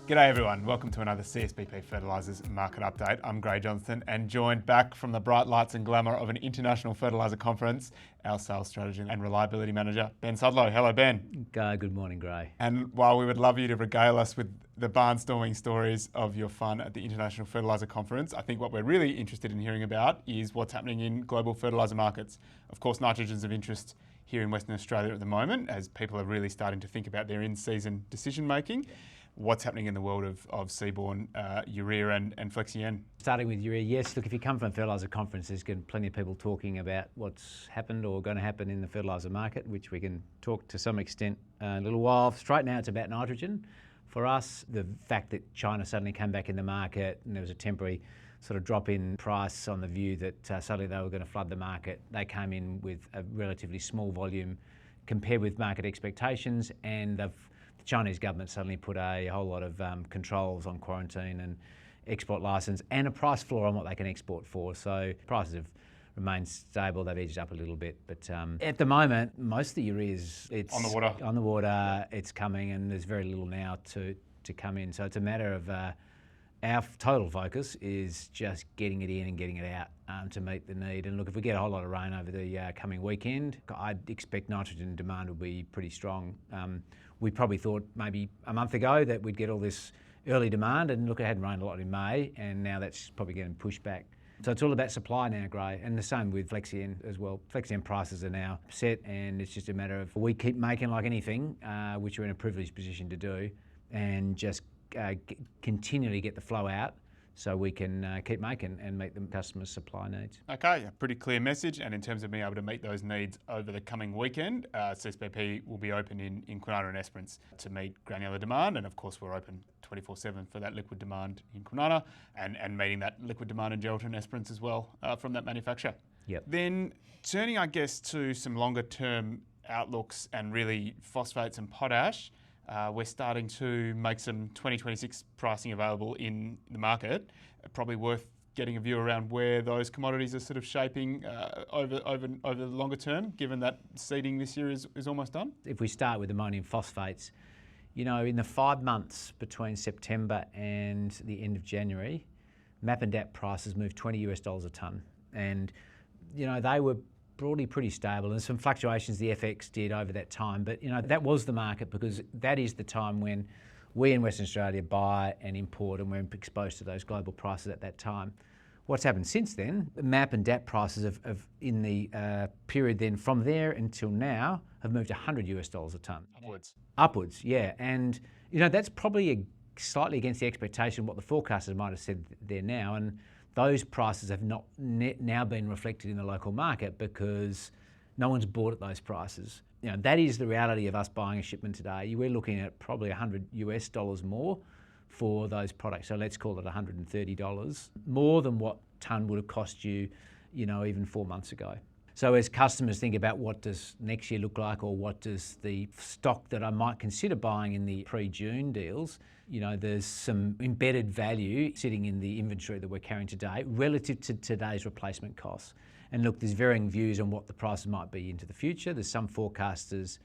G'day everyone, welcome to another CSBP Fertilisers Market Update. I'm Grey Johnston and joined back from the bright lights and glamour of an international fertiliser conference, our Sales Strategy and Reliability Manager, Ben Sudlow. Hello Ben. Good morning, Grey. And while we would love you to regale us with the barnstorming stories of your fun at the International Fertiliser Conference, I think what we're really interested in hearing about is what's happening in global fertiliser markets. Of course, nitrogen's of interest here in Western Australia at the moment as people are really starting to think about their in-season decision making. What's happening in the world of seaborne urea and Flexi-N? Starting with urea, yes. Look, if you come from a fertiliser conference, there's plenty of people talking about what's happened or going to happen in the fertiliser market, which we can talk to some extent in a little while. Straight now, it's about nitrogen. For us, the fact that China suddenly came back in the market and there was a temporary sort of drop in price on the view that suddenly they were going to flood the market, they came in with a relatively small volume compared with market expectations, and the Chinese government suddenly put a whole lot of controls on quarantine and export licence and a price floor on what they can export for. So prices have remained stable. They've edged up a little bit, but at the moment, most of the urea it's on the water. On the water, it's coming, and there's very little now to come in. So it's a matter of our total focus is just getting it in and getting it out to meet the need. And look, if we get a whole lot of rain over the coming weekend, I'd expect nitrogen demand will be pretty strong. We probably thought maybe a month ago that we'd get all this early demand, and look, it hadn't rained a lot in May, and now that's probably getting pushed back. So it's all about supply now, Grey, and the same with Flexi-N as well. Flexi-N prices are now set, and it's just a matter of we keep making like anything, which we're in a privileged position to do, and just continually get the flow out so we can keep making and meet the customers' supply needs. Okay, a pretty clear message, and in terms of being able to meet those needs over the coming weekend, CSBP will be open in Kwinana and Esperance to meet granular demand, and of course we're open 24/7 for that liquid demand in Kwinana and meeting that liquid demand in Geraldton and Esperance as well from that manufacturer. Yep. Then turning, I guess, to some longer term outlooks and really phosphates and potash, we're starting to make some 2026 pricing available in the market. Probably worth getting a view around where those commodities are sort of shaping over the longer term, given that seeding this year is almost done. If we start with ammonium phosphates, you know, in the 5 months between September and the end of January, MAP and DAP prices moved $20 a tonne, and you know they were broadly pretty stable, and some fluctuations the FX did over that time, but you know that was the market because that is the time when we in Western Australia buy and import, and we're exposed to those global prices at that time. What's happened since then, the MAP and DAP prices have in the period then from there until now have moved $100 a tonne. Upwards, yeah, and you know that's probably slightly against the expectation what the forecasters might have said there now, and those prices have not now been reflected in the local market because no one's bought at those prices. You know, that is the reality of us buying a shipment today. We're looking at probably $100 more for those products. So let's call it $130, more than what tonne would have cost you, you know, even 4 months ago. So as customers think about what does next year look like, or what does the stock that I might consider buying in the pre-June deals, you know, there's some embedded value sitting in the inventory that we're carrying today relative to today's replacement costs. And look, there's varying views on what the prices might be into the future. There's some forecasters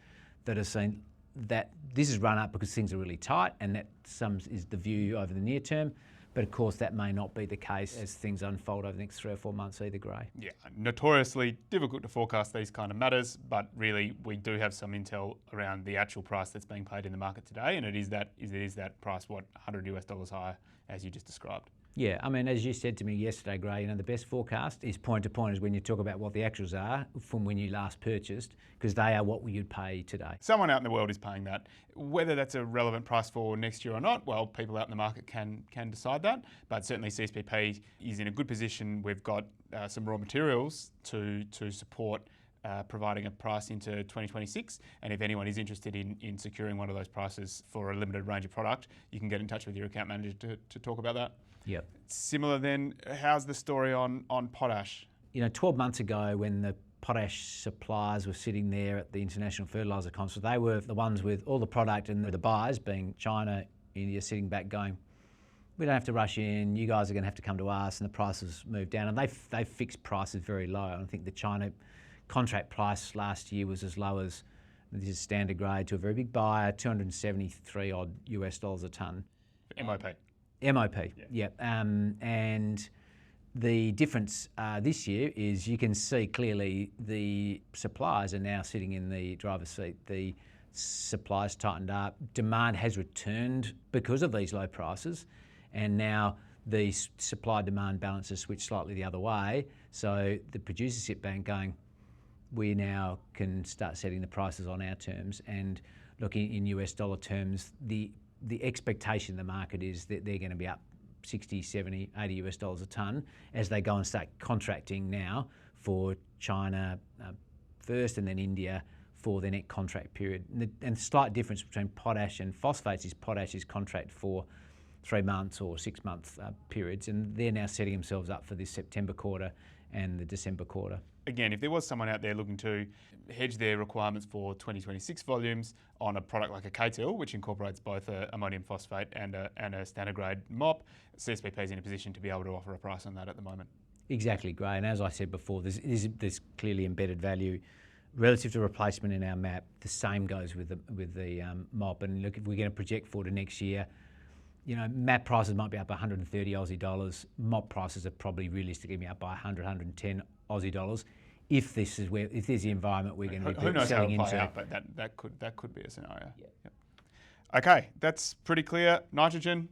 that are saying that this has run up because things are really tight, and that some is the view over the near term. But of course, that may not be the case as things unfold over the next 3 or 4 months either, Grey. Yeah, notoriously difficult to forecast these kind of matters, but really we do have some intel around the actual price that's being paid in the market today, and it is that price, what, $100 higher, as you just described. Yeah, I mean, as you said to me yesterday, Grey, you know, the best forecast is point to point is when you talk about what the actuals are from when you last purchased, because they are what you'd pay today. Someone out in the world is paying that. Whether that's a relevant price for next year or not, well, people out in the market can decide that. But certainly CSBP is in a good position. We've got some raw materials to support providing a price into 2026. And if anyone is interested in securing one of those prices for a limited range of product, you can get in touch with your account manager to talk about that. Yep. Similar then, how's the story on potash? You know, 12 months ago when the potash suppliers were sitting there at the International Fertiliser Conference, they were the ones with all the product, and the buyers being China, India, sitting back going, we don't have to rush in, you guys are going to have to come to us, and the prices moved down. And they fixed prices very low. I think the China contract price last year was as low as, this is standard grade, to a very big buyer, $273 odd a tonne. MOP. MOP, yeah. And the difference this year is you can see clearly the suppliers are now sitting in the driver's seat. The supplies tightened up. Demand has returned because of these low prices, and now the supply-demand balance has switched slightly the other way. So the producers sit back going, we now can start setting the prices on our terms. And looking in US dollar terms, the expectation in the market is that they're going to be up 60, 70, 80 US dollars a tonne as they go and start contracting now for China first and then India for their net contract period. And the slight difference between potash and phosphates is potash is contract for 3 months or 6 month periods, and they're now setting themselves up for this September quarter and the December quarter. Again, if there was someone out there looking to hedge their requirements for 2026 volumes on a product like a K-Till, which incorporates both ammonium phosphate and a standard grade MOP, CSBP is in a position to be able to offer a price on that at the moment. Exactly, Grey. And as I said before, there's clearly embedded value relative to replacement in our MAP. The same goes with the MOP. And look, if we're going to project forward to next year, you know, MAP prices might be up 130 Aussie dollars. MOP prices are probably realistically be up by 100, 110 Aussie dollars. If this is the environment we're going to be selling into. Who knows how it'll play out, but that could be a scenario. Yeah. Yep. Okay, that's pretty clear. Nitrogen,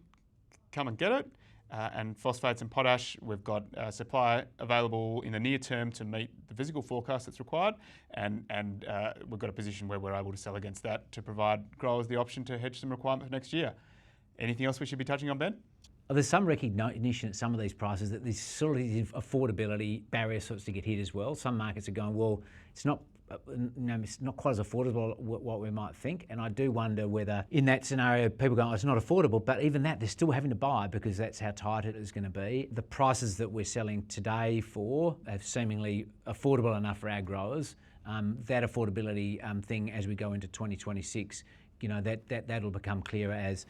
come and get it. And phosphates and potash, we've got supply available in the near term to meet the physical forecast that's required, and we've got a position where we're able to sell against that to provide growers the option to hedge some requirement for next year. Anything else we should be touching on, Ben? There's some recognition at some of these prices that this sort of affordability barrier starts to get hit as well. Some markets are going, well, it's not quite as affordable as what we might think. And I do wonder whether in that scenario, people go, oh, it's not affordable, but even that, they're still having to buy because that's how tight it is going to be. The prices that we're selling today for are seemingly affordable enough for our growers. That affordability thing as we go into 2026, you know, that'll become clearer as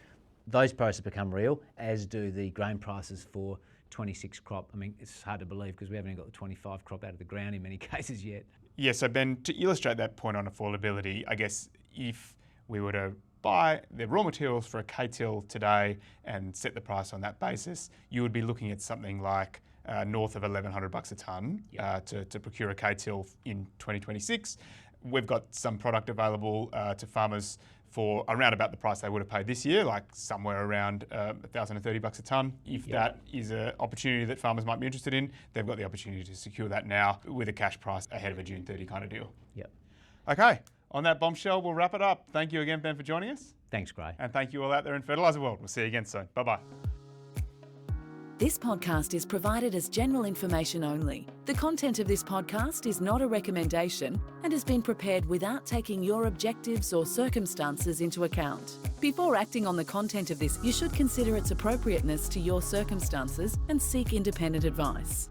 those prices become real, as do the grain prices for 26 crop. I mean, it's hard to believe because we haven't even got the 25 crop out of the ground in many cases yet. Yeah, so Ben, to illustrate that point on affordability, I guess if we were to buy the raw materials for a K-Till today and set the price on that basis, you would be looking at something like north of $1,100 a tonne to procure a K-Till in 2026. We've got some product available to farmers for around about the price they would have paid this year, like somewhere around $1,030 a tonne. If that is an opportunity that farmers might be interested in, they've got the opportunity to secure that now with a cash price ahead of a June 30 kind of deal. Yep. Okay, on that bombshell, we'll wrap it up. Thank you again, Ben, for joining us. Thanks, Grey. And thank you all out there in Fertiliser World. We'll see you again soon. Bye-bye. This podcast is provided as general information only. The content of this podcast is not a recommendation and has been prepared without taking your objectives or circumstances into account. Before acting on the content of this, you should consider its appropriateness to your circumstances and seek independent advice.